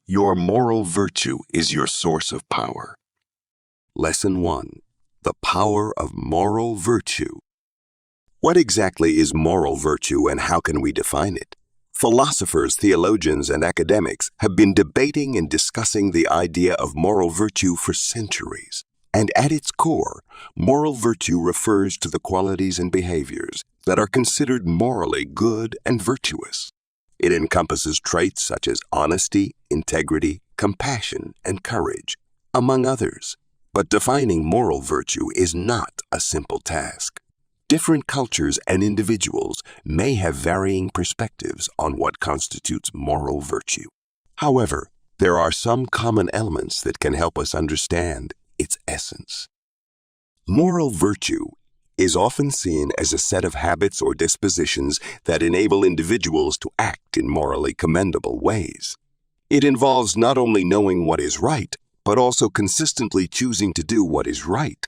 Your moral virtue is your source of power. Lesson 1. The power of moral virtue. What exactly is moral virtue and how can we define it? Philosophers, theologians, and academics have been debating and discussing the idea of moral virtue for centuries. And at its core, moral virtue refers to the qualities and behaviors that are considered morally good and virtuous. It encompasses traits such as honesty, integrity, compassion, and courage, among others. But defining moral virtue is not a simple task. Different cultures and individuals may have varying perspectives on what constitutes moral virtue. However, there are some common elements that can help us understand its essence. Moral virtue is often seen as a set of habits or dispositions that enable individuals to act in morally commendable ways. It involves not only knowing what is right, but also consistently choosing to do what is right.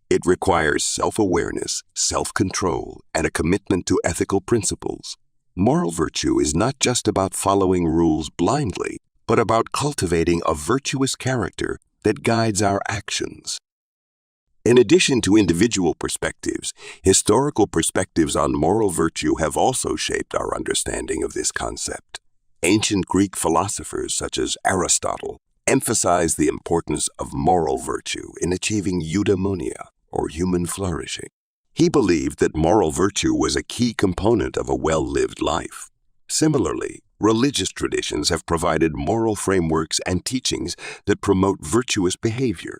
It requires self-awareness, self-control, and a commitment to ethical principles. Moral virtue is not just about following rules blindly, but about cultivating a virtuous character that guides our actions. In addition to individual perspectives, historical perspectives on moral virtue have also shaped our understanding of this concept. Ancient Greek philosophers such as Aristotle emphasized the importance of moral virtue in achieving eudaimonia, or human flourishing. He believed that moral virtue was a key component of a well-lived life. Similarly, religious traditions have provided moral frameworks and teachings that promote virtuous behavior.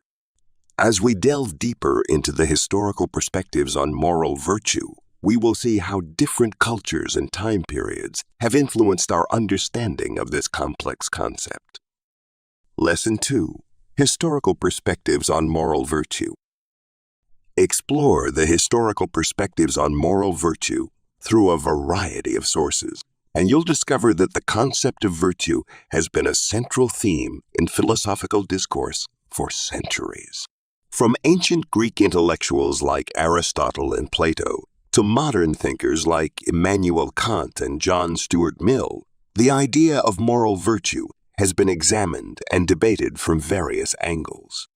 As we delve deeper into the historical perspectives on moral virtue, we will see how different cultures and time periods have influenced our understanding of this complex concept. Lesson 2. Historical perspectives on moral virtue. Explore the historical perspectives on moral virtue through a variety of sources, and you'll discover that the concept of virtue has been a central theme in philosophical discourse for centuries. From ancient Greek intellectuals like Aristotle and Plato to modern thinkers like Immanuel Kant and John Stuart Mill, the idea of moral virtue has been examined and debated from various angles.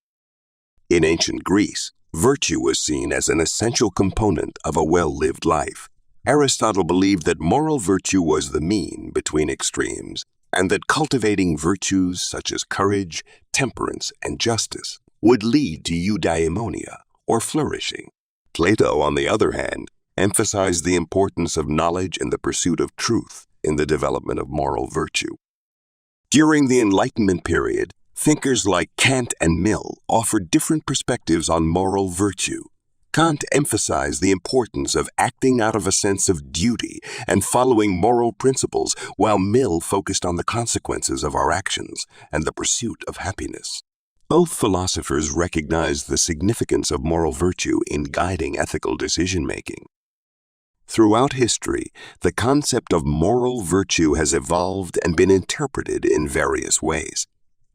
In ancient Greece, virtue was seen as an essential component of a well-lived life. Aristotle believed that moral virtue was the mean between extremes, and that cultivating virtues such as courage, temperance, and justice would lead to eudaimonia, or flourishing. Plato, on the other hand, emphasized the importance of knowledge and the pursuit of truth in the development of moral virtue. During the Enlightenment period, thinkers like Kant and Mill offered different perspectives on moral virtue. Kant emphasized the importance of acting out of a sense of duty and following moral principles, while Mill focused on the consequences of our actions and the pursuit of happiness. Both philosophers recognized the significance of moral virtue in guiding ethical decision-making. Throughout history, the concept of moral virtue has evolved and been interpreted in various ways.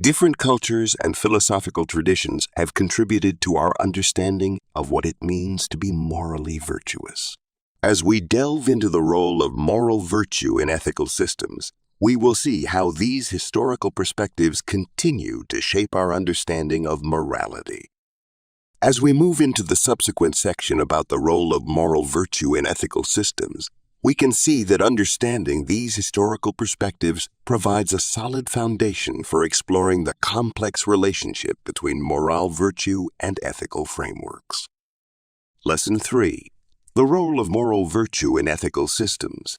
Different cultures and philosophical traditions have contributed to our understanding of what it means to be morally virtuous. As we delve into the role of moral virtue in ethical systems, we will see how these historical perspectives continue to shape our understanding of morality. As we move into the subsequent section about the role of moral virtue in ethical systems, we can see that understanding these historical perspectives provides a solid foundation for exploring the complex relationship between moral virtue and ethical frameworks. Lesson 3. The role of moral virtue in ethical systems.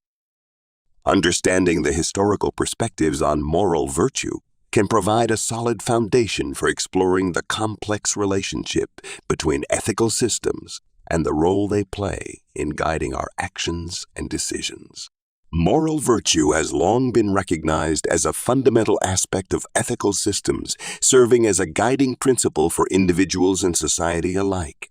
Understanding the historical perspectives on moral virtue can provide a solid foundation for exploring the complex relationship between ethical systems and the role they play in guiding our actions and decisions. Moral virtue has long been recognized as a fundamental aspect of ethical systems, serving as a guiding principle for individuals and society alike.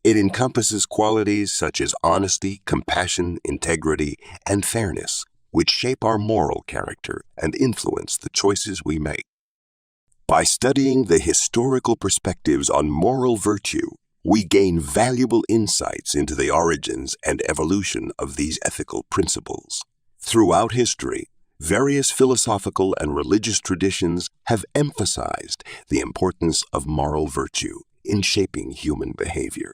It encompasses qualities such as honesty, compassion, integrity, and fairness, which shape our moral character and influence the choices we make. By studying the historical perspectives on moral virtue, we gain valuable insights into the origins and evolution of these ethical principles. Throughout history, various philosophical and religious traditions have emphasized the importance of moral virtue in shaping human behavior.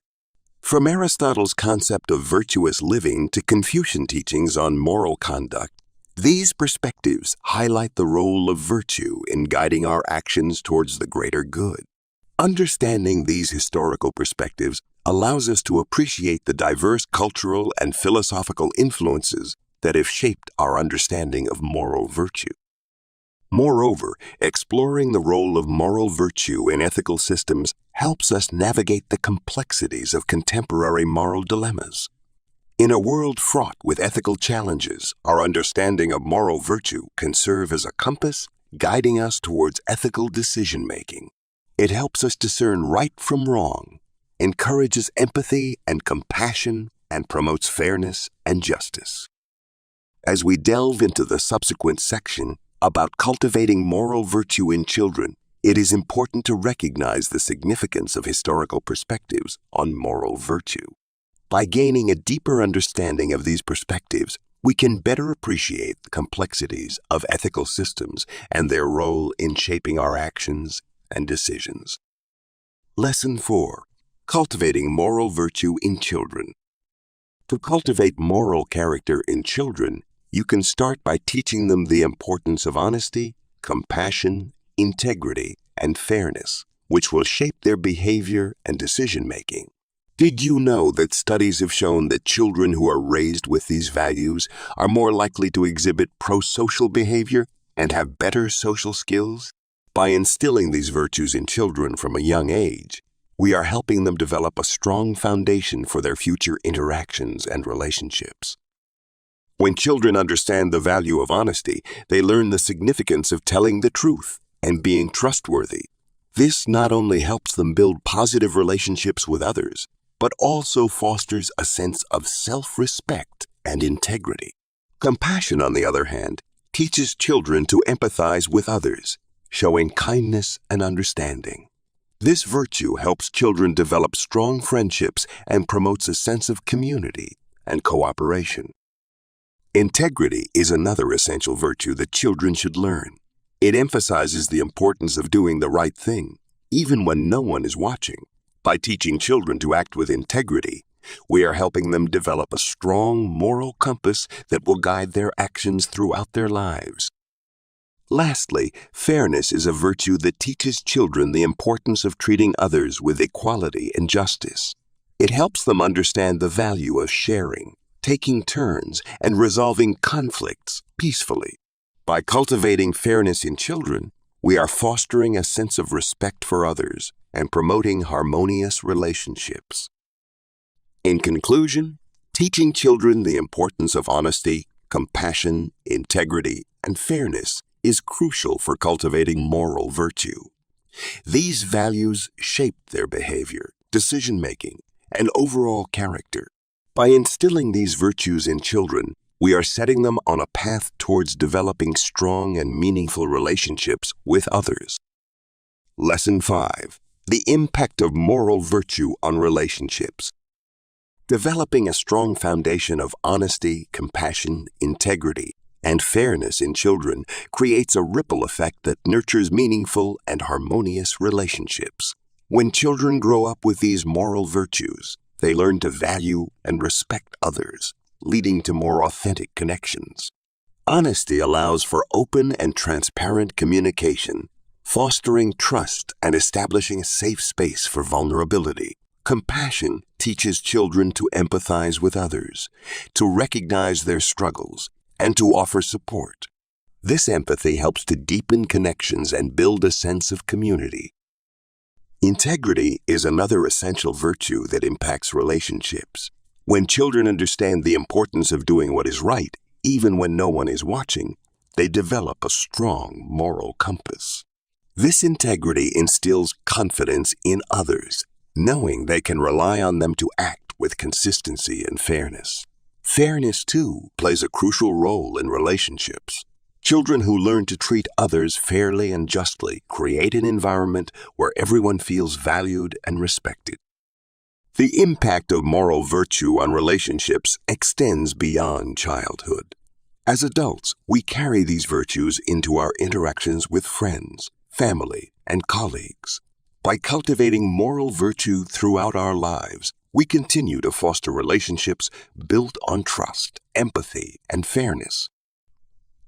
From Aristotle's concept of virtuous living to Confucian teachings on moral conduct, these perspectives highlight the role of virtue in guiding our actions towards the greater good. Understanding these historical perspectives allows us to appreciate the diverse cultural and philosophical influences that have shaped our understanding of moral virtue. Moreover, exploring the role of moral virtue in ethical systems helps us navigate the complexities of contemporary moral dilemmas. In a world fraught with ethical challenges, our understanding of moral virtue can serve as a compass guiding us towards ethical decision-making. It helps us discern right from wrong, encourages empathy and compassion, and promotes fairness and justice. As we delve into the subsequent section about cultivating moral virtue in children, it is important to recognize the significance of historical perspectives on moral virtue. By gaining a deeper understanding of these perspectives, we can better appreciate the complexities of ethical systems and their role in shaping our actions and decisions. Lesson 4. Cultivating moral virtue in children. To cultivate moral character in children, you can start by teaching them the importance of honesty, compassion, integrity, and fairness, which will shape their behavior and decision-making. Did you know that studies have shown that children who are raised with these values are more likely to exhibit pro-social behavior and have better social skills? By instilling these virtues in children from a young age, we are helping them develop a strong foundation for their future interactions and relationships. When children understand the value of honesty, they learn the significance of telling the truth and being trustworthy. This not only helps them build positive relationships with others, but also fosters a sense of self-respect and integrity. Compassion, on the other hand, teaches children to empathize with others, showing kindness and understanding. This virtue helps children develop strong friendships and promotes a sense of community and cooperation. Integrity is another essential virtue that children should learn. It emphasizes the importance of doing the right thing, even when no one is watching. By teaching children to act with integrity, we are helping them develop a strong moral compass that will guide their actions throughout their lives. Lastly, fairness is a virtue that teaches children the importance of treating others with equality and justice. It helps them understand the value of sharing, taking turns, and resolving conflicts peacefully. By cultivating fairness in children, we are fostering a sense of respect for others and promoting harmonious relationships. In conclusion, teaching children the importance of honesty, compassion, integrity, and fairness is crucial for cultivating moral virtue. These values shape their behavior, decision-making, and overall character. By instilling these virtues in children, we are setting them on a path towards developing strong and meaningful relationships with others. Lesson 5. The impact of moral virtue on relationships. Developing a strong foundation of honesty, compassion, integrity, and fairness in children creates a ripple effect that nurtures meaningful and harmonious relationships. When children grow up with these moral virtues, they learn to value and respect others, leading to more authentic connections. Honesty allows for open and transparent communication, fostering trust and establishing a safe space for vulnerability. Compassion teaches children to empathize with others, to recognize their struggles, and to offer support. This empathy helps to deepen connections and build a sense of community. Integrity is another essential virtue that impacts relationships. When children understand the importance of doing what is right, even when no one is watching, they develop a strong moral compass. This integrity instills confidence in others, knowing they can rely on them to act with consistency and fairness. Fairness, too, plays a crucial role in relationships. Children who learn to treat others fairly and justly create an environment where everyone feels valued and respected. The impact of moral virtue on relationships extends beyond childhood. As adults, we carry these virtues into our interactions with friends, family, and colleagues. By cultivating moral virtue throughout our lives, we continue to foster relationships built on trust, empathy, and fairness.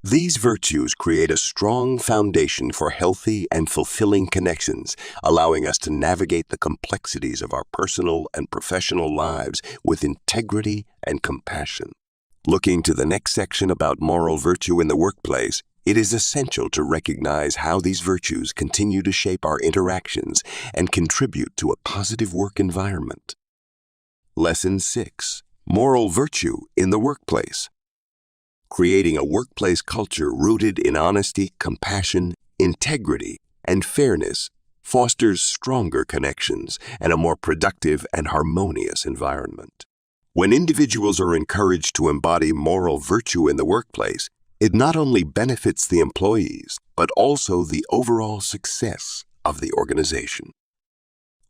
These virtues create a strong foundation for healthy and fulfilling connections, allowing us to navigate the complexities of our personal and professional lives with integrity and compassion. Looking to the next section about moral virtue in the workplace, it is essential to recognize how these virtues continue to shape our interactions and contribute to a positive work environment. Lesson 6. Moral virtue in the workplace. Creating a workplace culture rooted in honesty, compassion, integrity, and fairness fosters stronger connections and a more productive and harmonious environment. When individuals are encouraged to embody moral virtue in the workplace, it not only benefits the employees, but also the overall success of the organization.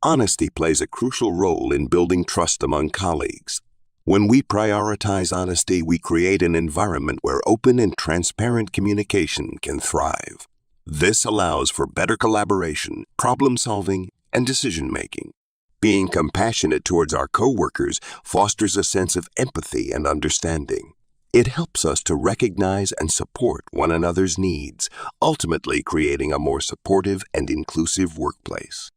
Honesty plays a crucial role in building trust among colleagues. When we prioritize honesty, we create an environment where open and transparent communication can thrive. This allows for better collaboration, problem-solving, and decision-making. Being compassionate towards our coworkers fosters a sense of empathy and understanding. It helps us to recognize and support one another's needs, ultimately creating a more supportive and inclusive workplace.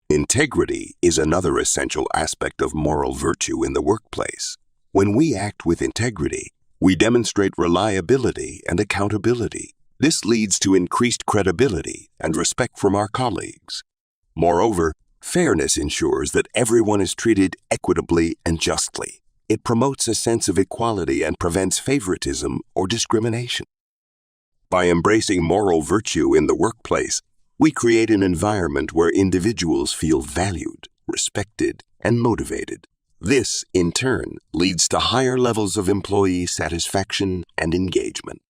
Integrity is another essential aspect of moral virtue in the workplace. When we act with integrity, we demonstrate reliability and accountability. This leads to increased credibility and respect from our colleagues. Moreover, fairness ensures that everyone is treated equitably and justly. It promotes a sense of equality and prevents favoritism or discrimination. By embracing moral virtue in the workplace, we create an environment where individuals feel valued, respected, and motivated. This, in turn, leads to higher levels of employee satisfaction and engagement.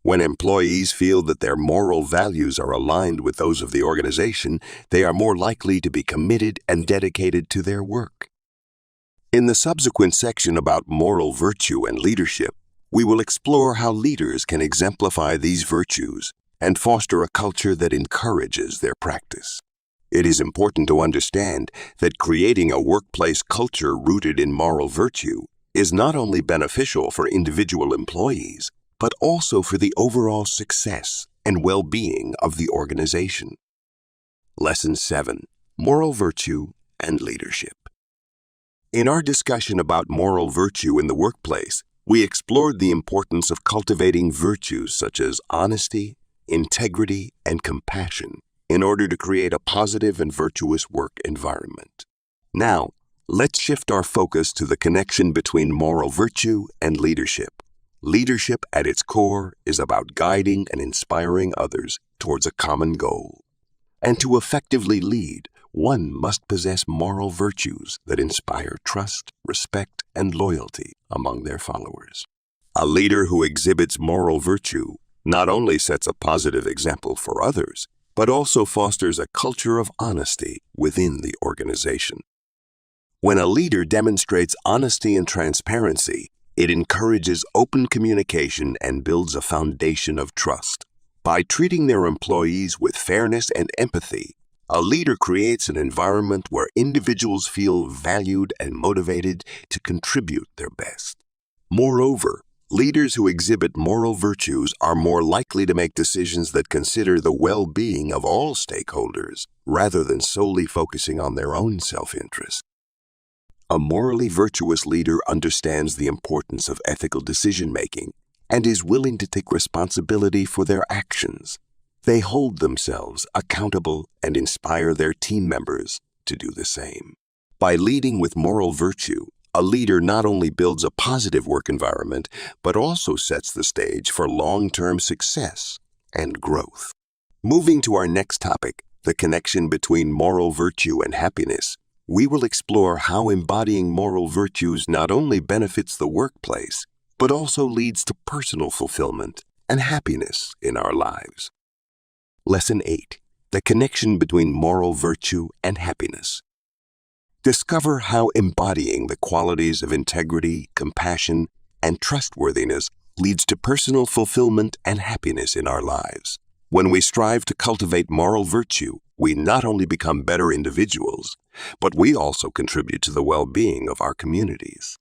When employees feel that their moral values are aligned with those of the organization, they are more likely to be committed and dedicated to their work. In the subsequent section about moral virtue and leadership, we will explore how leaders can exemplify these virtues and foster a culture that encourages their practice. It is important to understand that creating a workplace culture rooted in moral virtue is not only beneficial for individual employees, but also for the overall success and well-being of the organization. Lesson 7. Moral virtue and leadership. In our discussion about moral virtue in the workplace, we explored the importance of cultivating virtues such as honesty, integrity, and compassion in order to create a positive and virtuous work environment. Now, let's shift our focus to the connection between moral virtue and leadership. Leadership at its core is about guiding and inspiring others towards a common goal. And to effectively lead, one must possess moral virtues that inspire trust, respect, and loyalty among their followers. A leader who exhibits moral virtue not only sets a positive example for others, but also fosters a culture of honesty within the organization. When a leader demonstrates honesty and transparency, it encourages open communication and builds a foundation of trust. By treating their employees with fairness and empathy, a leader creates an environment where individuals feel valued and motivated to contribute their best. Moreover, leaders who exhibit moral virtues are more likely to make decisions that consider the well-being of all stakeholders, rather than solely focusing on their own self-interest. A morally virtuous leader understands the importance of ethical decision-making and is willing to take responsibility for their actions. They hold themselves accountable and inspire their team members to do the same. By leading with moral virtue, a leader not only builds a positive work environment, but also sets the stage for long-term success and growth. Moving to our next topic, the connection between moral virtue and happiness, we will explore how embodying moral virtues not only benefits the workplace, but also leads to personal fulfillment and happiness in our lives. Lesson 8. The connection between moral virtue and happiness. Discover how embodying the qualities of integrity, compassion, and trustworthiness leads to personal fulfillment and happiness in our lives. When we strive to cultivate moral virtue, we not only become better individuals, but we also contribute to the well-being of our communities.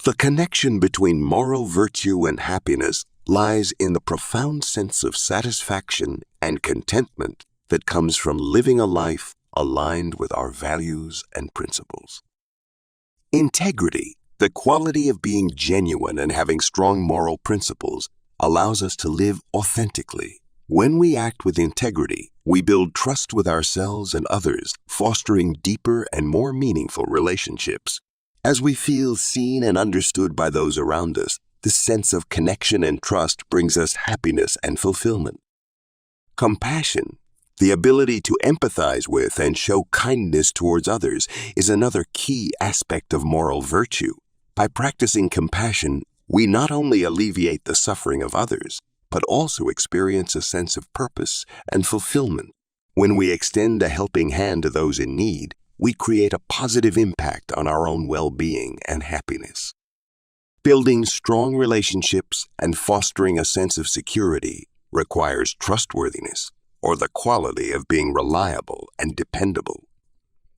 The connection between moral virtue and happiness lies in the profound sense of satisfaction and contentment that comes from living a life aligned with our values and principles. Integrity, the quality of being genuine and having strong moral principles, allows us to live authentically. When we act with integrity, we build trust with ourselves and others, fostering deeper and more meaningful relationships. As we feel seen and understood by those around us, this sense of connection and trust brings us happiness and fulfillment. Compassion, the ability to empathize with and show kindness towards others, is another key aspect of moral virtue. By practicing compassion, we not only alleviate the suffering of others, but also experience a sense of purpose and fulfillment. When we extend a helping hand to those in need, we create a positive impact on our own well-being and happiness. Building strong relationships and fostering a sense of security requires trustworthiness, or the quality of being reliable and dependable.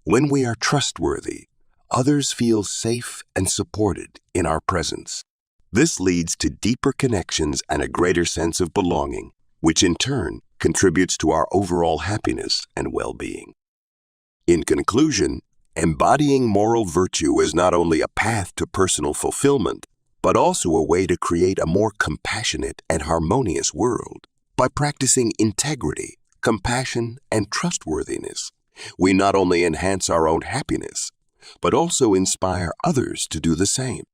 When we are trustworthy, others feel safe and supported in our presence. This leads to deeper connections and a greater sense of belonging, which in turn contributes to our overall happiness and well-being. In conclusion, embodying moral virtue is not only a path to personal fulfillment, but also a way to create a more compassionate and harmonious world. By practicing integrity, compassion, and trustworthiness, we not only enhance our own happiness, but also inspire others to do the same.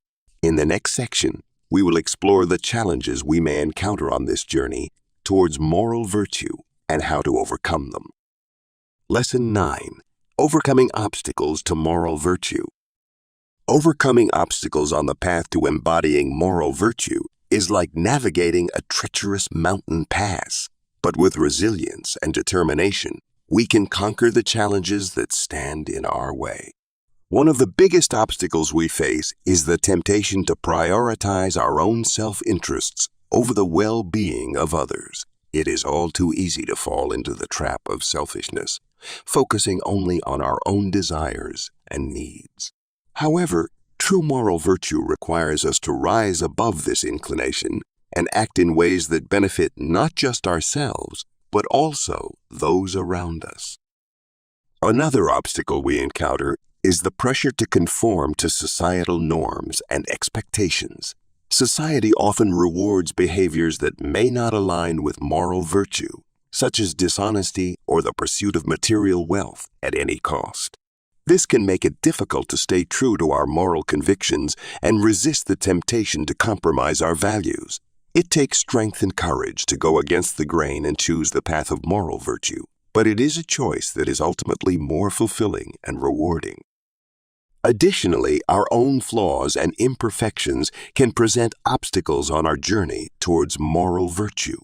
In the next section, we will explore the challenges we may encounter on this journey towards moral virtue and how to overcome them. Lesson 9. Overcoming obstacles to moral virtue. Overcoming obstacles on the path to embodying moral virtue is like navigating a treacherous mountain pass. But with resilience and determination, we can conquer the challenges that stand in our way. One of the biggest obstacles we face is the temptation to prioritize our own self-interests over the well-being of others. It is all too easy to fall into the trap of selfishness, focusing only on our own desires and needs. However, true moral virtue requires us to rise above this inclination and act in ways that benefit not just ourselves, but also those around us. Another obstacle we encounter is the pressure to conform to societal norms and expectations. Society often rewards behaviors that may not align with moral virtue, such as dishonesty or the pursuit of material wealth at any cost. This can make it difficult to stay true to our moral convictions and resist the temptation to compromise our values. It takes strength and courage to go against the grain and choose the path of moral virtue, but it is a choice that is ultimately more fulfilling and rewarding. Additionally, our own flaws and imperfections can present obstacles on our journey towards moral virtue.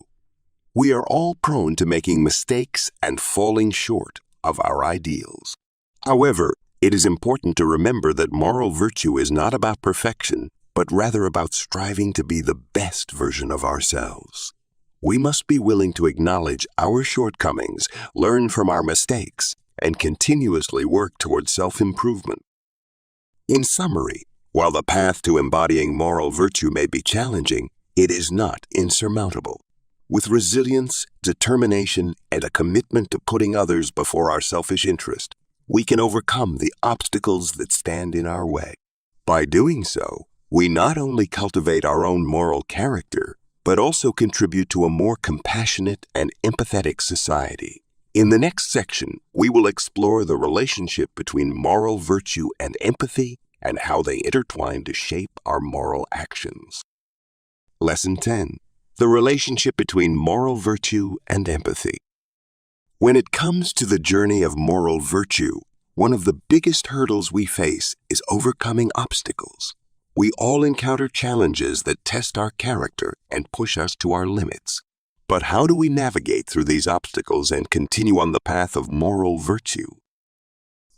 We are all prone to making mistakes and falling short of our ideals. However, it is important to remember that moral virtue is not about perfection, but rather about striving to be the best version of ourselves. We must be willing to acknowledge our shortcomings, learn from our mistakes, and continuously work towards self-improvement. In summary, while the path to embodying moral virtue may be challenging, it is not insurmountable. With resilience, determination, and a commitment to putting others before our selfish interest, we can overcome the obstacles that stand in our way. By doing so, we not only cultivate our own moral character, but also contribute to a more compassionate and empathetic society. In the next section, we will explore the relationship between moral virtue and empathy and how they intertwine to shape our moral actions. Lesson 10. The relationship between moral virtue and empathy. When it comes to the journey of moral virtue, one of the biggest hurdles we face is overcoming obstacles. We all encounter challenges that test our character and push us to our limits. But how do we navigate through these obstacles and continue on the path of moral virtue?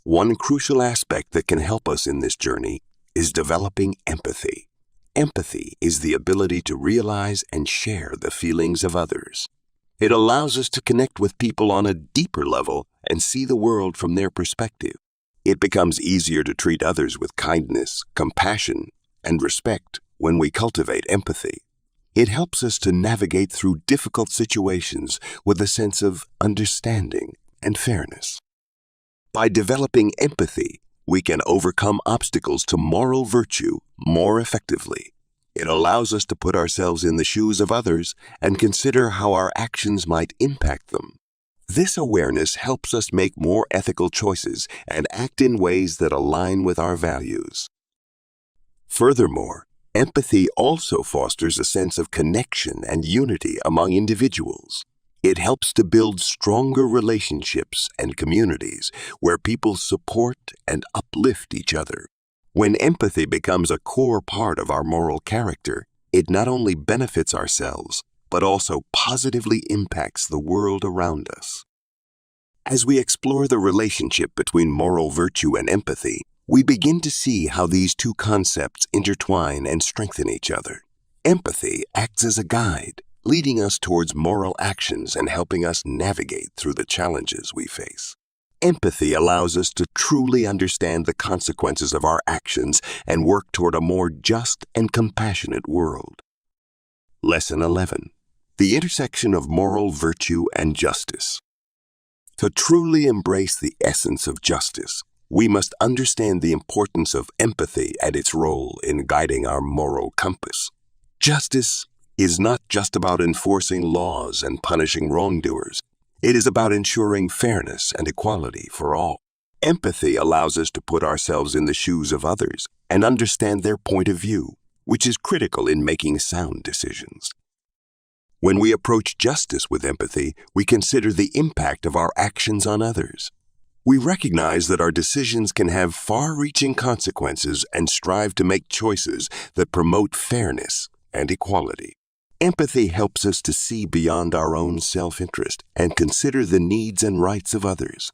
One crucial aspect that can help us in this journey is developing empathy. Empathy is the ability to realize and share the feelings of others. It allows us to connect with people on a deeper level and see the world from their perspective. It becomes easier to treat others with kindness, compassion, and respect when we cultivate empathy. It helps us to navigate through difficult situations with a sense of understanding and fairness. By developing empathy, we can overcome obstacles to moral virtue more effectively. It allows us to put ourselves in the shoes of others and consider how our actions might impact them. This awareness helps us make more ethical choices and act in ways that align with our values. Furthermore, empathy also fosters a sense of connection and unity among individuals. It helps to build stronger relationships and communities where people support and uplift each other. When empathy becomes a core part of our moral character, it not only benefits ourselves, but also positively impacts the world around us. As we explore the relationship between moral virtue and empathy, we begin to see how these two concepts intertwine and strengthen each other. Empathy acts as a guide, leading us towards moral actions and helping us navigate through the challenges we face. Empathy allows us to truly understand the consequences of our actions and work toward a more just and compassionate world. Lesson 11. The intersection of moral virtue and justice. To truly embrace the essence of justice, we must understand the importance of empathy and its role in guiding our moral compass. Justice is not just about enforcing laws and punishing wrongdoers. It is about ensuring fairness and equality for all. Empathy allows us to put ourselves in the shoes of others and understand their point of view, which is critical in making sound decisions. When we approach justice with empathy, we consider the impact of our actions on others. We recognize that our decisions can have far-reaching consequences and strive to make choices that promote fairness and equality. Empathy helps us to see beyond our own self-interest and consider the needs and rights of others.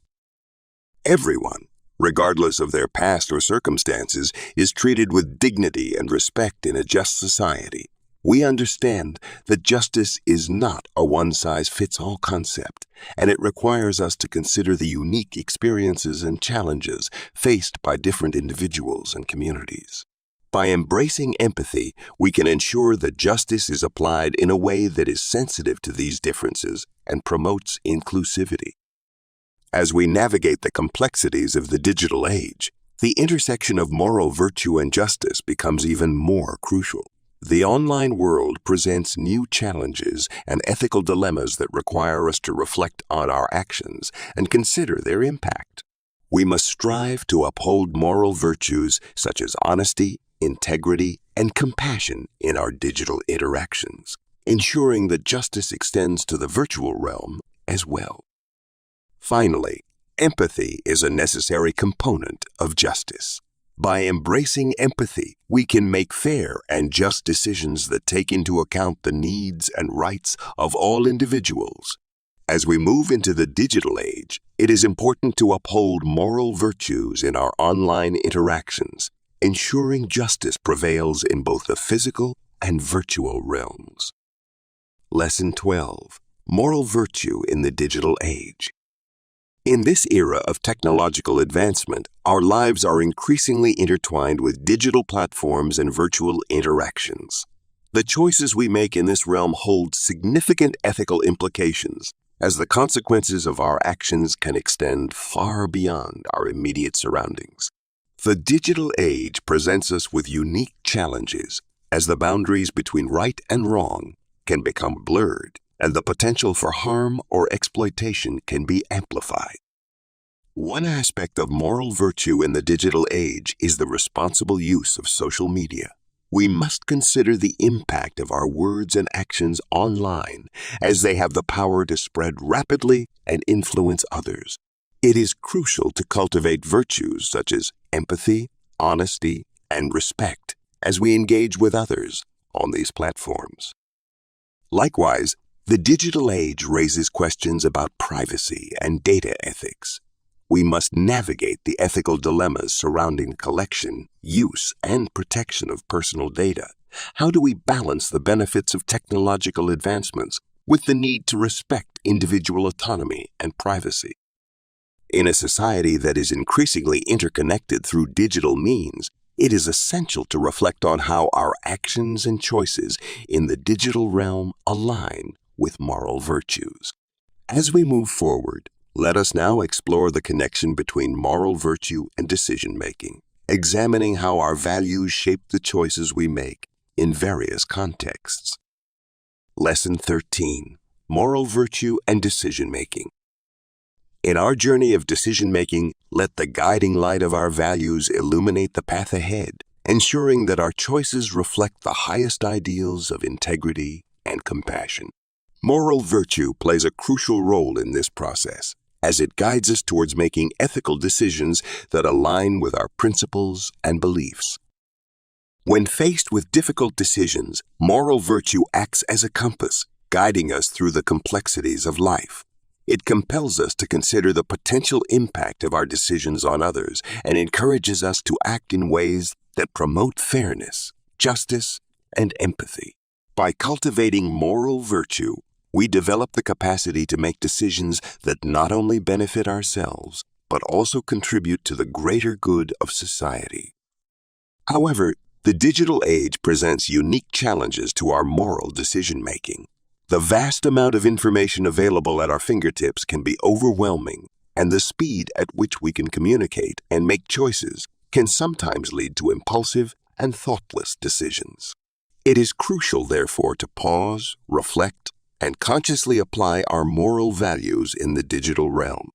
Everyone, regardless of their past or circumstances, is treated with dignity and respect in a just society. We understand that justice is not a one-size-fits-all concept, and it requires us to consider the unique experiences and challenges faced by different individuals and communities. By embracing empathy, we can ensure that justice is applied in a way that is sensitive to these differences and promotes inclusivity. As we navigate the complexities of the digital age, the intersection of moral virtue and justice becomes even more crucial. The online world presents new challenges and ethical dilemmas that require us to reflect on our actions and consider their impact. We must strive to uphold moral virtues such as honesty, integrity, and compassion in our digital interactions, ensuring that justice extends to the virtual realm as well. Finally, empathy is a necessary component of justice. By embracing empathy, we can make fair and just decisions that take into account the needs and rights of all individuals. As we move into the digital age, it is important to uphold moral virtues in our online interactions, ensuring justice prevails in both the physical and virtual realms. Lesson 12. Moral virtue in the digital age. In this era of technological advancement, our lives are increasingly intertwined with digital platforms and virtual interactions. The choices we make in this realm hold significant ethical implications, as the consequences of our actions can extend far beyond our immediate surroundings. The digital age presents us with unique challenges, as the boundaries between right and wrong can become blurred, and the potential for harm or exploitation can be amplified. One aspect of moral virtue in the digital age is the responsible use of social media. We must consider the impact of our words and actions online, as they have the power to spread rapidly and influence others. It is crucial to cultivate virtues such as empathy, honesty, and respect as we engage with others on these platforms. Likewise, the digital age raises questions about privacy and data ethics. We must navigate the ethical dilemmas surrounding collection, use, and protection of personal data. How do we balance the benefits of technological advancements with the need to respect individual autonomy and privacy. In a society that is increasingly interconnected through digital means, it is essential to reflect on how our actions and choices in the digital realm align with moral virtues. As we move forward, let us now explore the connection between moral virtue and decision-making, examining how our values shape the choices we make in various contexts. Lesson 13: Moral Virtue and Decision-Making. In our journey of decision-making, let the guiding light of our values illuminate the path ahead, ensuring that our choices reflect the highest ideals of integrity and compassion. Moral virtue plays a crucial role in this process, as it guides us towards making ethical decisions that align with our principles and beliefs. When faced with difficult decisions, moral virtue acts as a compass, guiding us through the complexities of life. It compels us to consider the potential impact of our decisions on others and encourages us to act in ways that promote fairness, justice, and empathy. By cultivating moral virtue, we develop the capacity to make decisions that not only benefit ourselves, but also contribute to the greater good of society. However, the digital age presents unique challenges to our moral decision-making. The vast amount of information available at our fingertips can be overwhelming, and the speed at which we can communicate and make choices can sometimes lead to impulsive and thoughtless decisions. It is crucial, therefore, to pause, reflect, and consciously apply our moral values in the digital realm.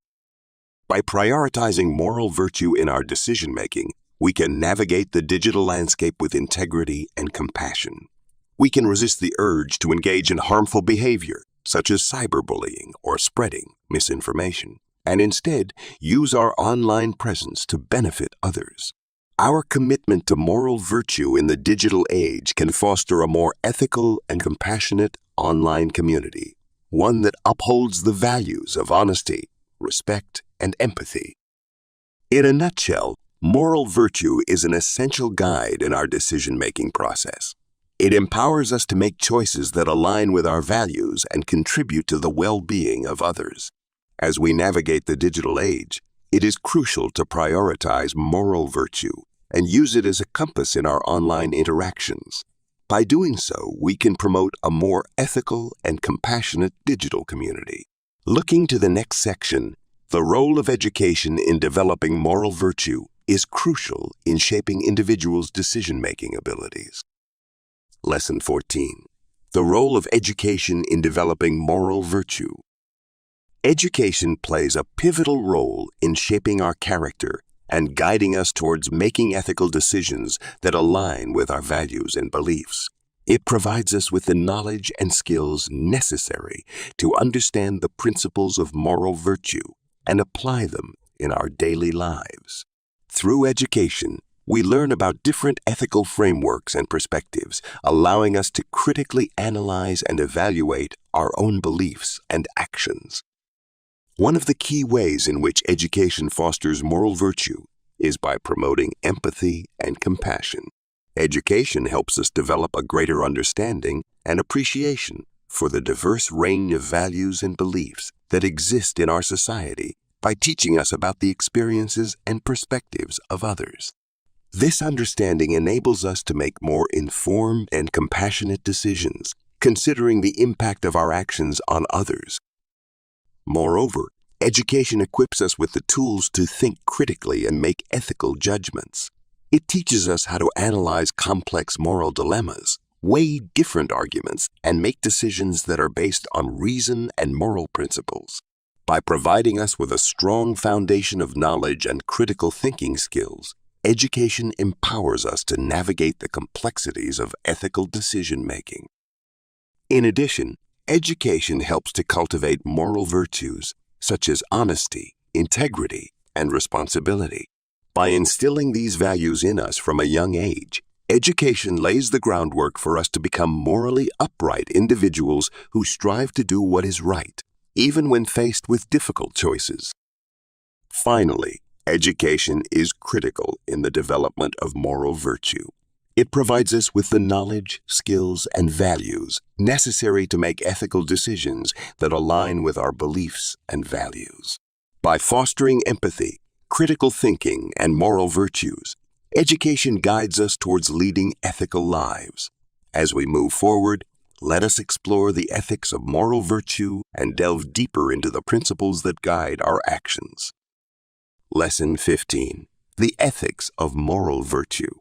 By prioritizing moral virtue in our decision-making, we can navigate the digital landscape with integrity and compassion. We can resist the urge to engage in harmful behavior, such as cyberbullying or spreading misinformation, and instead use our online presence to benefit others. Our commitment to moral virtue in the digital age can foster a more ethical and compassionate online community, one that upholds the values of honesty, respect, and empathy. In a nutshell, moral virtue is an essential guide in our decision-making process. It empowers us to make choices that align with our values and contribute to the well-being of others. As we navigate the digital age, it is crucial to prioritize moral virtue and use it as a compass in our online interactions. By doing so, we can promote a more ethical and compassionate digital community. Looking to the next section, the role of education in developing moral virtue is crucial in shaping individuals' decision-making abilities. Lesson 14: The role of education in developing moral virtue. Education plays a pivotal role in shaping our character and guiding us towards making ethical decisions that align with our values and beliefs. It provides us with the knowledge and skills necessary to understand the principles of moral virtue and apply them in our daily lives. Through education, we learn about different ethical frameworks and perspectives, allowing us to critically analyze and evaluate our own beliefs and actions. One of the key ways in which education fosters moral virtue is by promoting empathy and compassion. Education helps us develop a greater understanding and appreciation for the diverse range of values and beliefs that exist in our society by teaching us about the experiences and perspectives of others. This understanding enables us to make more informed and compassionate decisions, considering the impact of our actions on others. Moreover, education equips us with the tools to think critically and make ethical judgments. It teaches us how to analyze complex moral dilemmas, weigh different arguments, and make decisions that are based on reason and moral principles. By providing us with a strong foundation of knowledge and critical thinking skills, education empowers us to navigate the complexities of ethical decision-making. In addition, education helps to cultivate moral virtues such as honesty, integrity, and responsibility. By instilling these values in us from a young age, education lays the groundwork for us to become morally upright individuals who strive to do what is right, even when faced with difficult choices. Finally, education is critical in the development of moral virtue. It provides us with the knowledge, skills, and values necessary to make ethical decisions that align with our beliefs and values. By fostering empathy, critical thinking, and moral virtues, education guides us towards leading ethical lives. As we move forward, let us explore the ethics of moral virtue and delve deeper into the principles that guide our actions. Lesson 15. The ethics of moral virtue.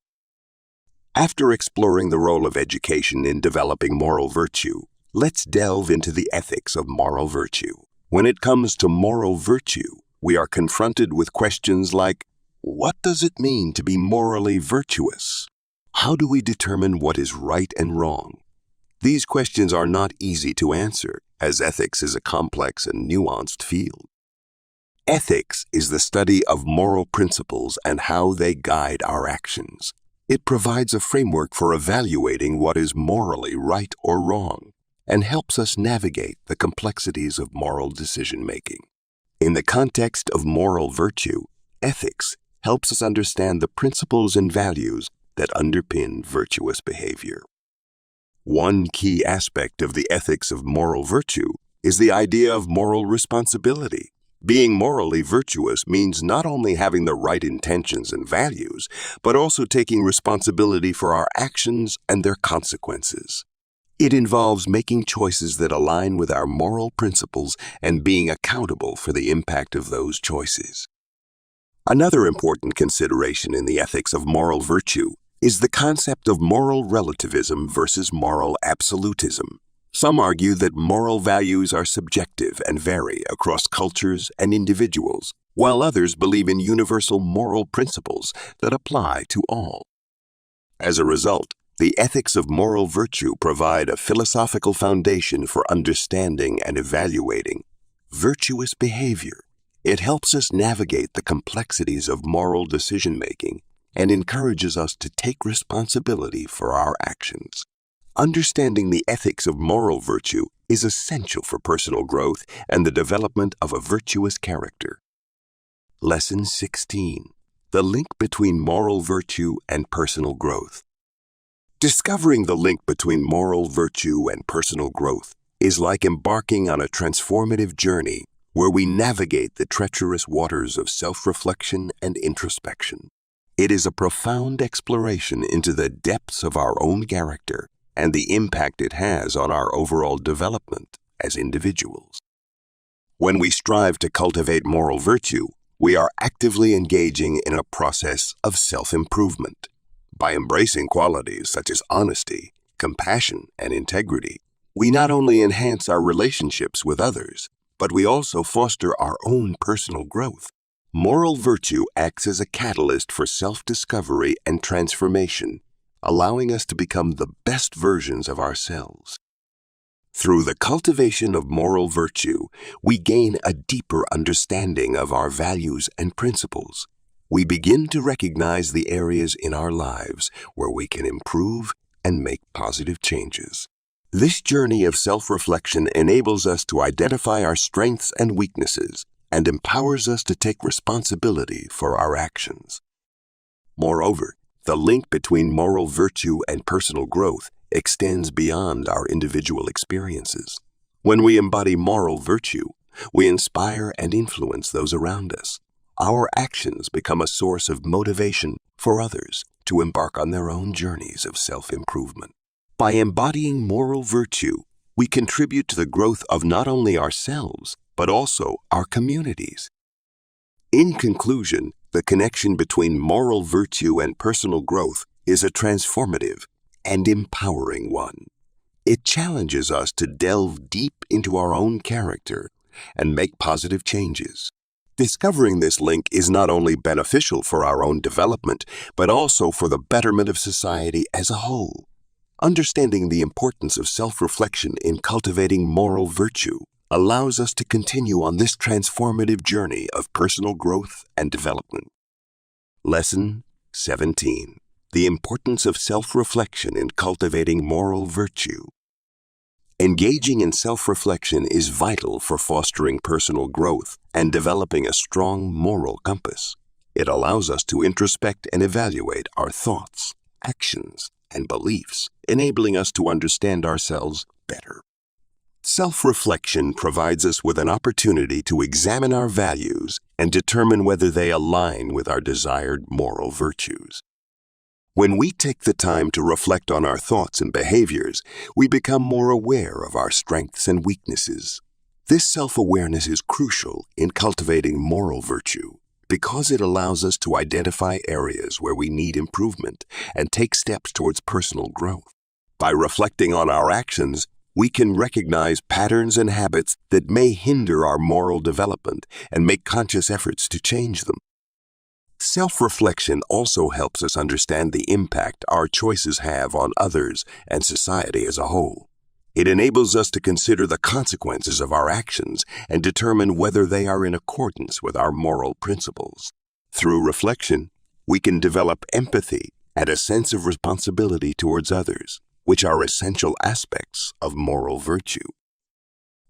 After exploring the role of education in developing moral virtue, let's delve into the ethics of moral virtue. When it comes to moral virtue, we are confronted with questions like, what does it mean to be morally virtuous? How do we determine what is right and wrong? These questions are not easy to answer, as ethics is a complex and nuanced field. Ethics is the study of moral principles and how they guide our actions. It provides a framework for evaluating what is morally right or wrong and helps us navigate the complexities of moral decision-making. In the context of moral virtue, ethics helps us understand the principles and values that underpin virtuous behavior. One key aspect of the ethics of moral virtue is the idea of moral responsibility. Being morally virtuous means not only having the right intentions and values, but also taking responsibility for our actions and their consequences. It involves making choices that align with our moral principles and being accountable for the impact of those choices. Another important consideration in the ethics of moral virtue is the concept of moral relativism versus moral absolutism. Some argue that moral values are subjective and vary across cultures and individuals, while others believe in universal moral principles that apply to all. As a result, the ethics of moral virtue provide a philosophical foundation for understanding and evaluating virtuous behavior. It helps us navigate the complexities of moral decision-making and encourages us to take responsibility for our actions. Understanding the ethics of moral virtue is essential for personal growth and the development of a virtuous character. Lesson 16. The link between moral virtue and personal growth. Discovering the link between moral virtue and personal growth is like embarking on a transformative journey where we navigate the treacherous waters of self-reflection and introspection. It is a profound exploration into the depths of our own character and the impact it has on our overall development as individuals. When we strive to cultivate moral virtue, we are actively engaging in a process of self-improvement. By embracing qualities such as honesty, compassion, and integrity, we not only enhance our relationships with others, but we also foster our own personal growth. Moral virtue acts as a catalyst for self-discovery and transformation, allowing us to become the best versions of ourselves. Through the cultivation of moral virtue, we gain a deeper understanding of our values and principles. We begin to recognize the areas in our lives where we can improve and make positive changes. This journey of self-reflection enables us to identify our strengths and weaknesses and empowers us to take responsibility for our actions. Moreover, the link between moral virtue and personal growth extends beyond our individual experiences. When we embody moral virtue, we inspire and influence those around us. Our actions become a source of motivation for others to embark on their own journeys of self-improvement. By embodying moral virtue, we contribute to the growth of not only ourselves, but also our communities. In conclusion, the connection between moral virtue and personal growth is a transformative and empowering one. It challenges us to delve deep into our own character and make positive changes. Discovering this link is not only beneficial for our own development, but also for the betterment of society as a whole. Understanding the importance of self-reflection in cultivating moral virtue allows us to continue on this transformative journey of personal growth and development. Lesson 17. The importance of self-reflection in cultivating moral virtue. Engaging in self-reflection is vital for fostering personal growth and developing a strong moral compass. It allows us to introspect and evaluate our thoughts, actions and beliefs, enabling us to understand ourselves better. Self-reflection provides us with an opportunity to examine our values and determine whether they align with our desired moral virtues. When we take the time to reflect on our thoughts and behaviors, we become more aware of our strengths and weaknesses. This self-awareness is crucial in cultivating moral virtue because it allows us to identify areas where we need improvement and take steps towards personal growth. By reflecting on our actions, we can recognize patterns and habits that may hinder our moral development and make conscious efforts to change them. Self-reflection also helps us understand the impact our choices have on others and society as a whole. It enables us to consider the consequences of our actions and determine whether they are in accordance with our moral principles. Through reflection, we can develop empathy and a sense of responsibility towards others, which are essential aspects of moral virtue.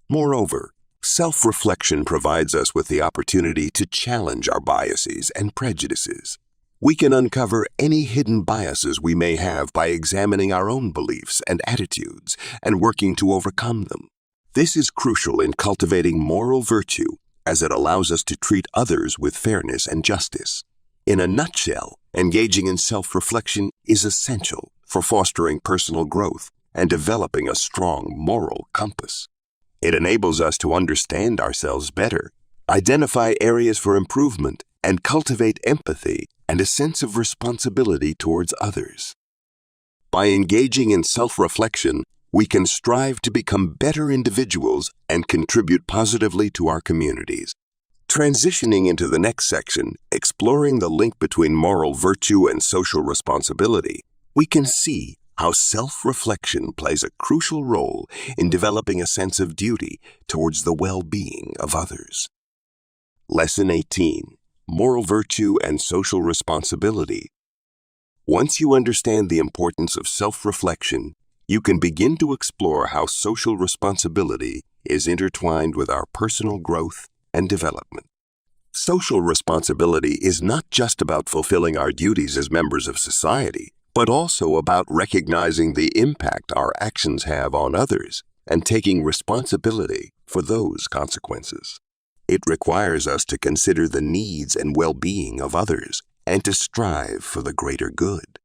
Moreover, self-reflection provides us with the opportunity to challenge our biases and prejudices. We can uncover any hidden biases we may have by examining our own beliefs and attitudes and working to overcome them. This is crucial in cultivating moral virtue as it allows us to treat others with fairness and justice. In a nutshell, engaging in self-reflection is essential for fostering personal growth and developing a strong moral compass. It enables us to understand ourselves better, identify areas for improvement, and cultivate empathy and a sense of responsibility towards others. By engaging in self-reflection, we can strive to become better individuals and contribute positively to our communities. Transitioning into the next section, exploring the link between moral virtue and social responsibility, we can see how self-reflection plays a crucial role in developing a sense of duty towards the well-being of others. Lesson 18. Moral Virtue and Social Responsibility. Once you understand the importance of self-reflection, you can begin to explore how social responsibility is intertwined with our personal growth and development. Social responsibility is not just about fulfilling our duties as members of society, but also about recognizing the impact our actions have on others and taking responsibility for those consequences. It requires us to consider the needs and well-being of others and to strive for the greater good.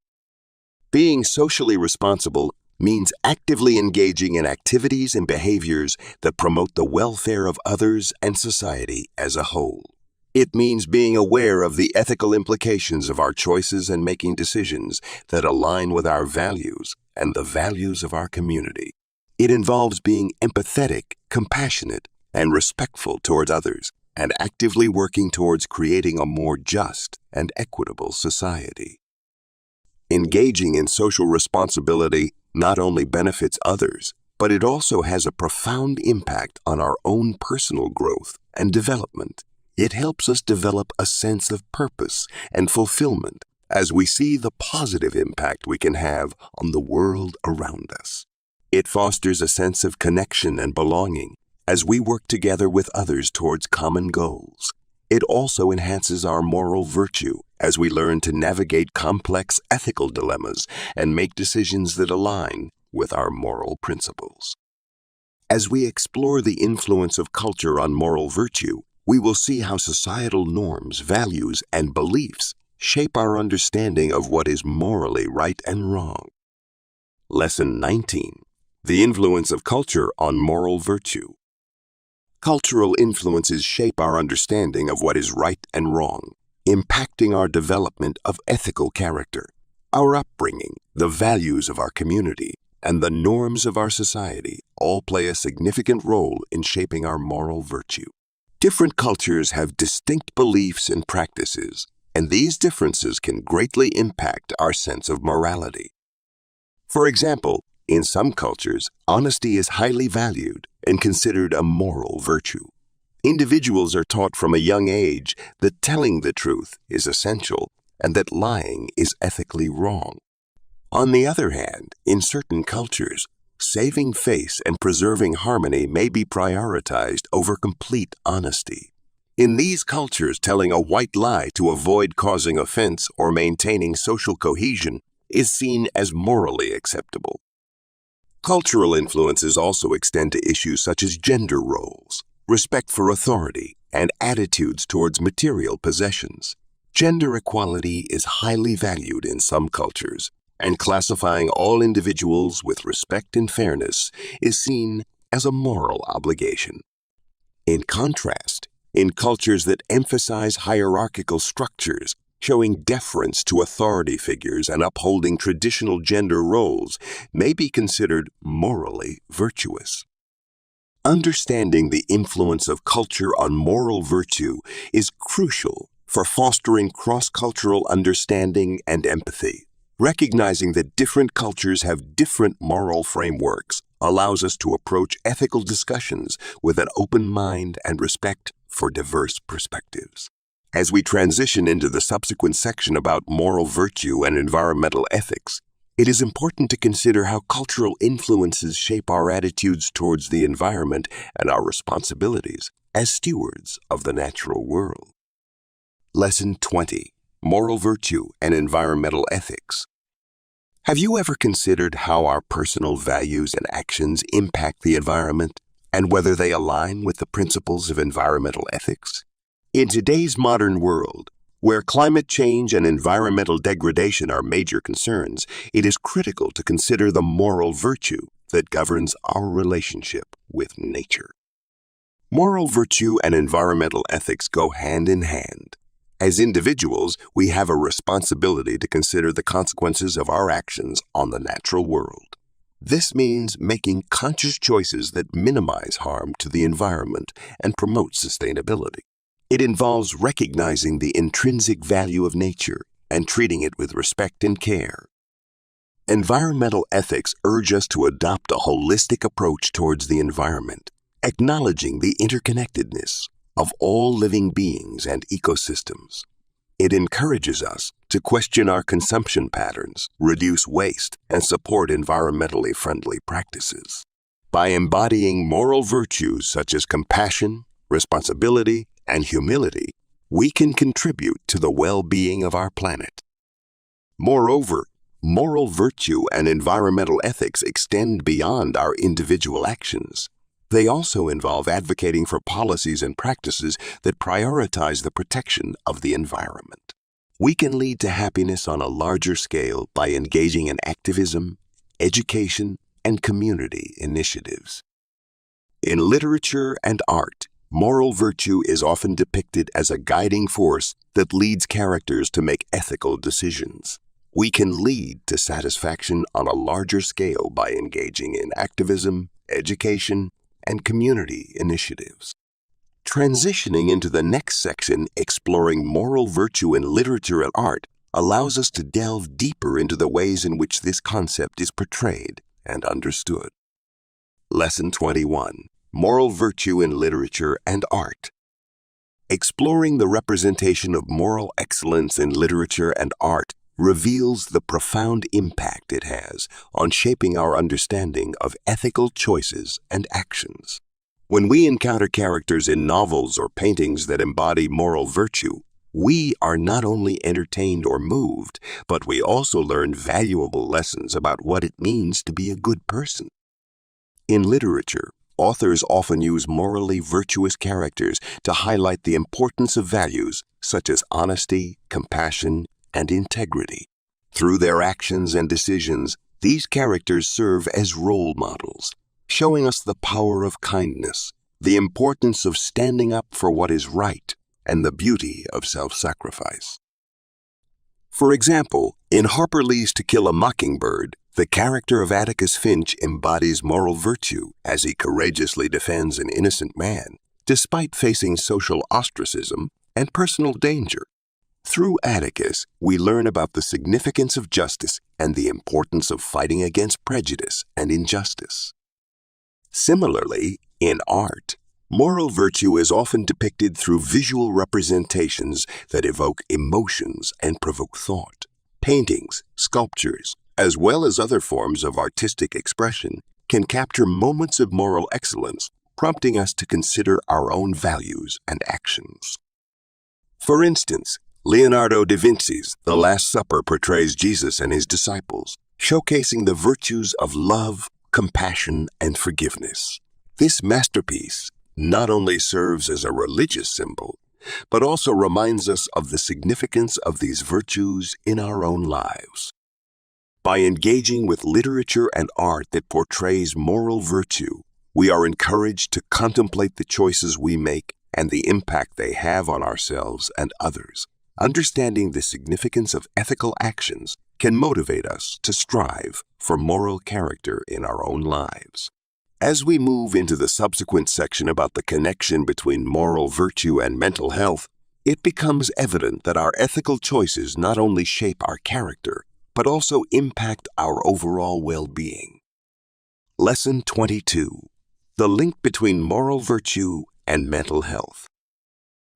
Being socially responsible means actively engaging in activities and behaviors that promote the welfare of others and society as a whole. It means being aware of the ethical implications of our choices and making decisions that align with our values and the values of our community. It involves being empathetic, compassionate, and respectful towards others, and actively working towards creating a more just and equitable society. Engaging in social responsibility not only benefits others, but it also has a profound impact on our own personal growth and development. It helps us develop a sense of purpose and fulfillment as we see the positive impact we can have on the world around us. It fosters a sense of connection and belonging as we work together with others towards common goals. It also enhances our moral virtue as we learn to navigate complex ethical dilemmas and make decisions that align with our moral principles. As we explore the influence of culture on moral virtue, we will see how societal norms, values, and beliefs shape our understanding of what is morally right and wrong. Lesson 19. The influence of culture on moral virtue. Cultural influences shape our understanding of what is right and wrong, impacting our development of ethical character. Our upbringing, the values of our community, and the norms of our society all play a significant role in shaping our moral virtue. Different cultures have distinct beliefs and practices, and these differences can greatly impact our sense of morality. For example, in some cultures, honesty is highly valued and considered a moral virtue. Individuals are taught from a young age that telling the truth is essential and that lying is ethically wrong. On the other hand, in certain cultures, saving face and preserving harmony may be prioritized over complete honesty. In these cultures, telling a white lie to avoid causing offense or maintaining social cohesion is seen as morally acceptable. Cultural influences also extend to issues such as gender roles, respect for authority, and attitudes towards material possessions. Gender equality is highly valued in some cultures, and classifying all individuals with respect and fairness is seen as a moral obligation. In contrast, in cultures that emphasize hierarchical structures, showing deference to authority figures and upholding traditional gender roles may be considered morally virtuous. Understanding the influence of culture on moral virtue is crucial for fostering cross-cultural understanding and empathy. Recognizing that different cultures have different moral frameworks allows us to approach ethical discussions with an open mind and respect for diverse perspectives. As we transition into the subsequent section about moral virtue and environmental ethics, it is important to consider how cultural influences shape our attitudes towards the environment and our responsibilities as stewards of the natural world. Lesson 20: Moral Virtue and Environmental Ethics. Have you ever considered how our personal values and actions impact the environment and whether they align with the principles of environmental ethics? In today's modern world, where climate change and environmental degradation are major concerns, it is critical to consider the moral virtue that governs our relationship with nature. Moral virtue and environmental ethics go hand in hand. As individuals, we have a responsibility to consider the consequences of our actions on the natural world. This means making conscious choices that minimize harm to the environment and promote sustainability. It involves recognizing the intrinsic value of nature and treating it with respect and care. Environmental ethics urge us to adopt a holistic approach towards the environment, acknowledging the interconnectedness of all living beings and ecosystems. It encourages us to question our consumption patterns, reduce waste, and support environmentally friendly practices. By embodying moral virtues such as compassion, responsibility, and humility, we can contribute to the well-being of our planet. Moreover, moral virtue and environmental ethics extend beyond our individual actions. They also involve advocating for policies and practices that prioritize the protection of the environment. We can lead to happiness on a larger scale by engaging in activism, education, and community initiatives. In literature and art, moral virtue is often depicted as a guiding force that leads characters to make ethical decisions. We can lead to satisfaction on a larger scale by engaging in activism, education, and community initiatives. Transitioning into the next section, exploring moral virtue in literature and art, allows us to delve deeper into the ways in which this concept is portrayed and understood. Lesson 21: Moral Virtue in Literature and Art. Exploring the representation of moral excellence in literature and art reveals the profound impact it has on shaping our understanding of ethical choices and actions. When we encounter characters in novels or paintings that embody moral virtue, we are not only entertained or moved, but we also learn valuable lessons about what it means to be a good person. In literature, authors often use morally virtuous characters to highlight the importance of values such as honesty, compassion, and integrity. Through their actions and decisions, these characters serve as role models, showing us the power of kindness, the importance of standing up for what is right, and the beauty of self-sacrifice. For example, in Harper Lee's To Kill a Mockingbird, the character of Atticus Finch embodies moral virtue as he courageously defends an innocent man, despite facing social ostracism and personal danger. Through Atticus, we learn about the significance of justice and the importance of fighting against prejudice and injustice. Similarly, in art, moral virtue is often depicted through visual representations that evoke emotions and provoke thought. Paintings, sculptures, as well as other forms of artistic expression, can capture moments of moral excellence, prompting us to consider our own values and actions. For instance, Leonardo da Vinci's The Last Supper portrays Jesus and his disciples, showcasing the virtues of love, compassion, and forgiveness. This masterpiece not only serves as a religious symbol, but also reminds us of the significance of these virtues in our own lives. By engaging with literature and art that portrays moral virtue, we are encouraged to contemplate the choices we make and the impact they have on ourselves and others. Understanding the significance of ethical actions can motivate us to strive for moral character in our own lives. As we move into the subsequent section about the connection between moral virtue and mental health, it becomes evident that our ethical choices not only shape our character, but also impact our overall well-being. Lesson 22. The link between moral virtue and mental health.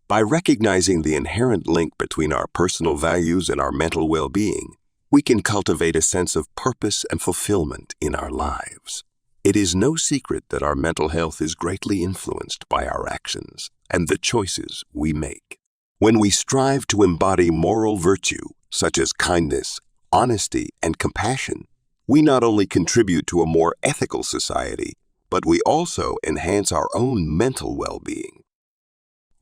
By recognizing the inherent link between our personal values and our mental well-being, we can cultivate a sense of purpose and fulfillment in our lives. It is no secret that our mental health is greatly influenced by our actions and the choices we make. When we strive to embody moral virtue, such as kindness, honesty, and compassion, we not only contribute to a more ethical society, but we also enhance our own mental well-being.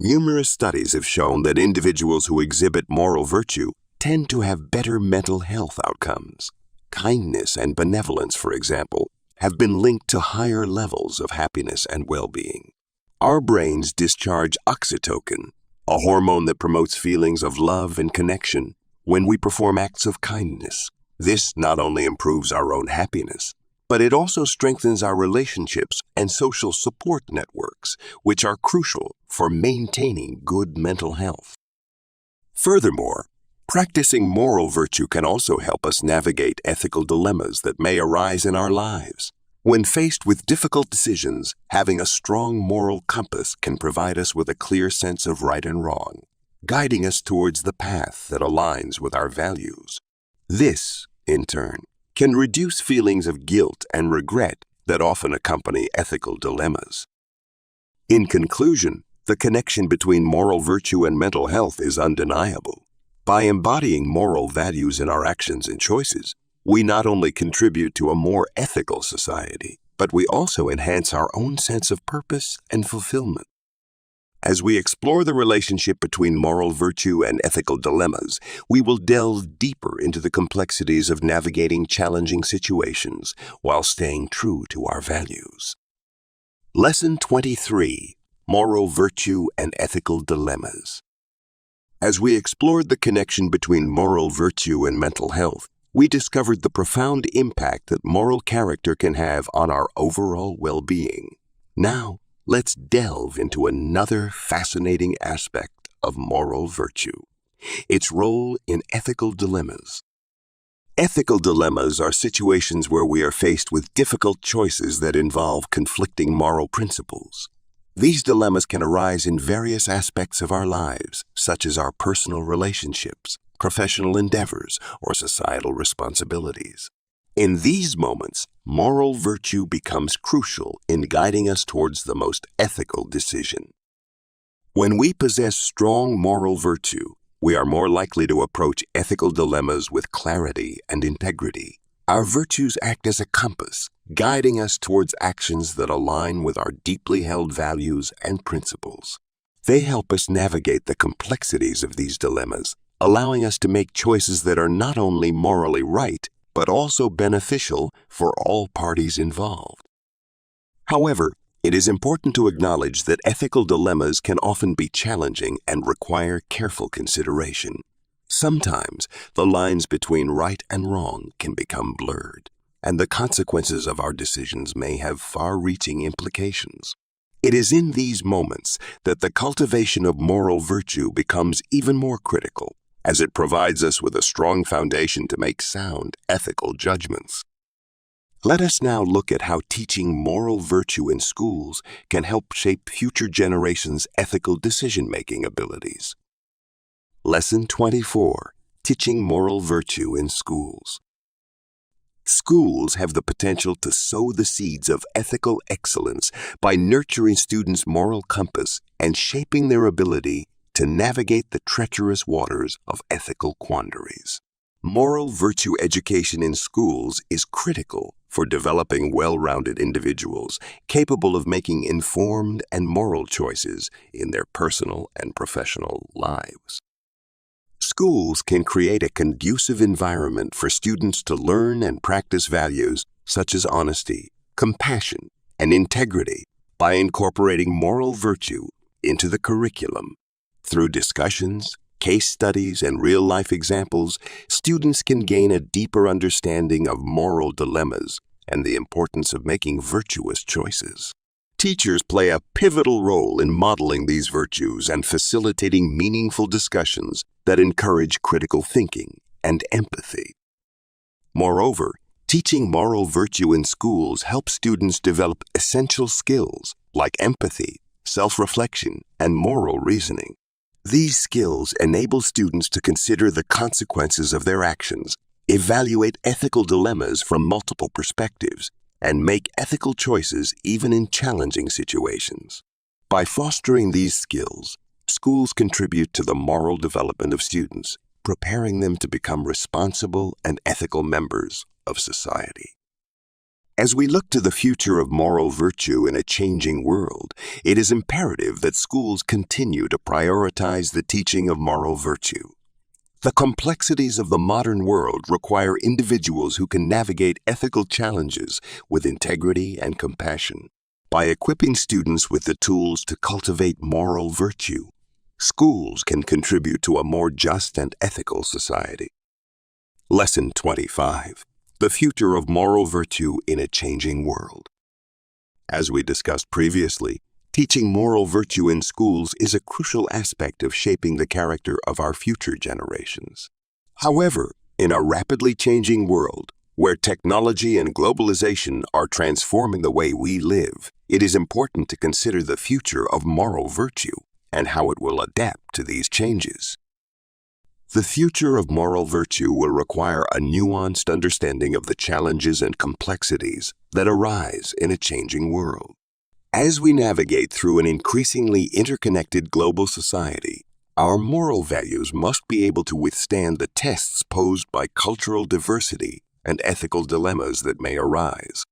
Numerous studies have shown that individuals who exhibit moral virtue tend to have better mental health outcomes. Kindness and benevolence, for example, have been linked to higher levels of happiness and well-being. Our brains discharge oxytocin, a hormone that promotes feelings of love and connection, when we perform acts of kindness. This not only improves our own happiness, but it also strengthens our relationships and social support networks, which are crucial for maintaining good mental health. Furthermore, practicing moral virtue can also help us navigate ethical dilemmas that may arise in our lives. When faced with difficult decisions, having a strong moral compass can provide us with a clear sense of right and wrong, guiding us towards the path that aligns with our values. This, in turn, can reduce feelings of guilt and regret that often accompany ethical dilemmas. In conclusion, the connection between moral virtue and mental health is undeniable. By embodying moral values in our actions and choices, we not only contribute to a more ethical society, but we also enhance our own sense of purpose and fulfillment. As we explore the relationship between moral virtue and ethical dilemmas, we will delve deeper into the complexities of navigating challenging situations while staying true to our values. Lesson 23. Moral Virtue and Ethical Dilemmas. As we explored the connection between moral virtue and mental health, we discovered the profound impact that moral character can have on our overall well-being. Now, let's delve into another fascinating aspect of moral virtue: its role in ethical dilemmas. Ethical dilemmas are situations where we are faced with difficult choices that involve conflicting moral principles. These dilemmas can arise in various aspects of our lives, such as our personal relationships, professional endeavors, or societal responsibilities. In these moments, moral virtue becomes crucial in guiding us towards the most ethical decision. When we possess strong moral virtue, we are more likely to approach ethical dilemmas with clarity and integrity. Our virtues act as a compass, guiding us towards actions that align with our deeply held values and principles. They help us navigate the complexities of these dilemmas, allowing us to make choices that are not only morally right, but also beneficial for all parties involved. However, it is important to acknowledge that ethical dilemmas can often be challenging and require careful consideration. Sometimes, the lines between right and wrong can become blurred, and the consequences of our decisions may have far-reaching implications. It is in these moments that the cultivation of moral virtue becomes even more critical, as it provides us with a strong foundation to make sound, ethical judgments. Let us now look at how teaching moral virtue in schools can help shape future generations' ethical decision-making abilities. Lesson 24. Teaching Moral Virtue in Schools. Schools have the potential to sow the seeds of ethical excellence by nurturing students' moral compass and shaping their ability to navigate the treacherous waters of ethical quandaries. Moral virtue education in schools is critical for developing well-rounded individuals capable of making informed and moral choices in their personal and professional lives. Schools can create a conducive environment for students to learn and practice values such as honesty, compassion, and integrity by incorporating moral virtue into the curriculum. Through discussions, case studies, and real-life examples, students can gain a deeper understanding of moral dilemmas and the importance of making virtuous choices. Teachers play a pivotal role in modeling these virtues and facilitating meaningful discussions that encourage critical thinking and empathy. Moreover, teaching moral virtue in schools helps students develop essential skills like empathy, self-reflection, and moral reasoning. These skills enable students to consider the consequences of their actions, evaluate ethical dilemmas from multiple perspectives, and make ethical choices even in challenging situations. By fostering these skills, schools contribute to the moral development of students, preparing them to become responsible and ethical members of society. As we look to the future of moral virtue in a changing world, it is imperative that schools continue to prioritize the teaching of moral virtue. The complexities of the modern world require individuals who can navigate ethical challenges with integrity and compassion. By equipping students with the tools to cultivate moral virtue, schools can contribute to a more just and ethical society. Lesson 25. The future of moral virtue in a changing world. As we discussed previously, teaching moral virtue in schools is a crucial aspect of shaping the character of our future generations. However, in a rapidly changing world, where technology and globalization are transforming the way we live, it is important to consider the future of moral virtue and how it will adapt to these changes. The future of moral virtue will require a nuanced understanding of the challenges and complexities that arise in a changing world. As we navigate through an increasingly interconnected global society, our moral values must be able to withstand the tests posed by cultural diversity and ethical dilemmas that may arise.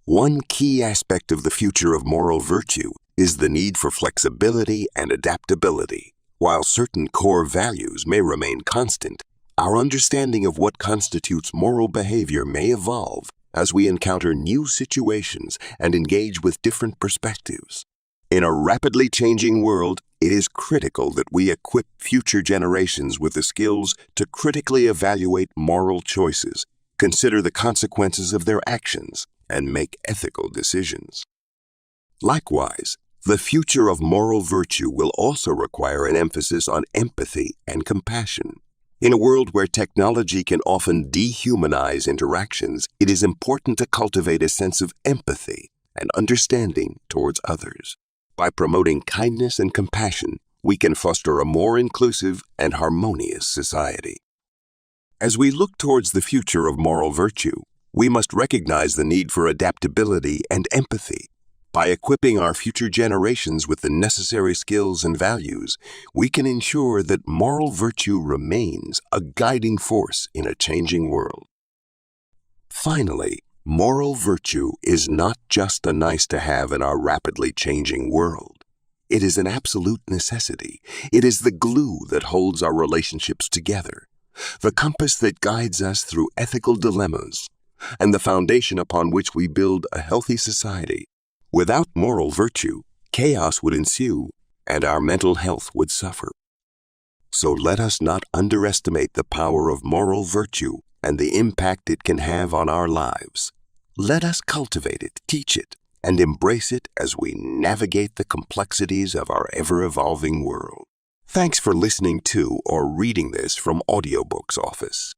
One key aspect of the future of moral virtue is the need for flexibility and adaptability. While certain core values may remain constant, our understanding of what constitutes moral behavior may evolve as we encounter new situations and engage with different perspectives. In a rapidly changing world, it is critical that we equip future generations with the skills to critically evaluate moral choices, consider the consequences of their actions, and make ethical decisions. Likewise, the future of moral virtue will also require an emphasis on empathy and compassion. In a world where technology can often dehumanize interactions, it is important to cultivate a sense of empathy and understanding towards others. By promoting kindness and compassion, we can foster a more inclusive and harmonious society. As we look towards the future of moral virtue, we must recognize the need for adaptability and empathy. By equipping our future generations with the necessary skills and values, we can ensure that moral virtue remains a guiding force in a changing world. Finally, moral virtue is not just a nice-to-have in our rapidly changing world. It is an absolute necessity. It is the glue that holds our relationships together, the compass that guides us through ethical dilemmas, and the foundation upon which we build a healthy society. Without moral virtue, chaos would ensue and our mental health would suffer. So let us not underestimate the power of moral virtue and the impact it can have on our lives. Let us cultivate it, teach it, and embrace it as we navigate the complexities of our ever-evolving world. Thanks for listening to or reading this from Audiobooks Office.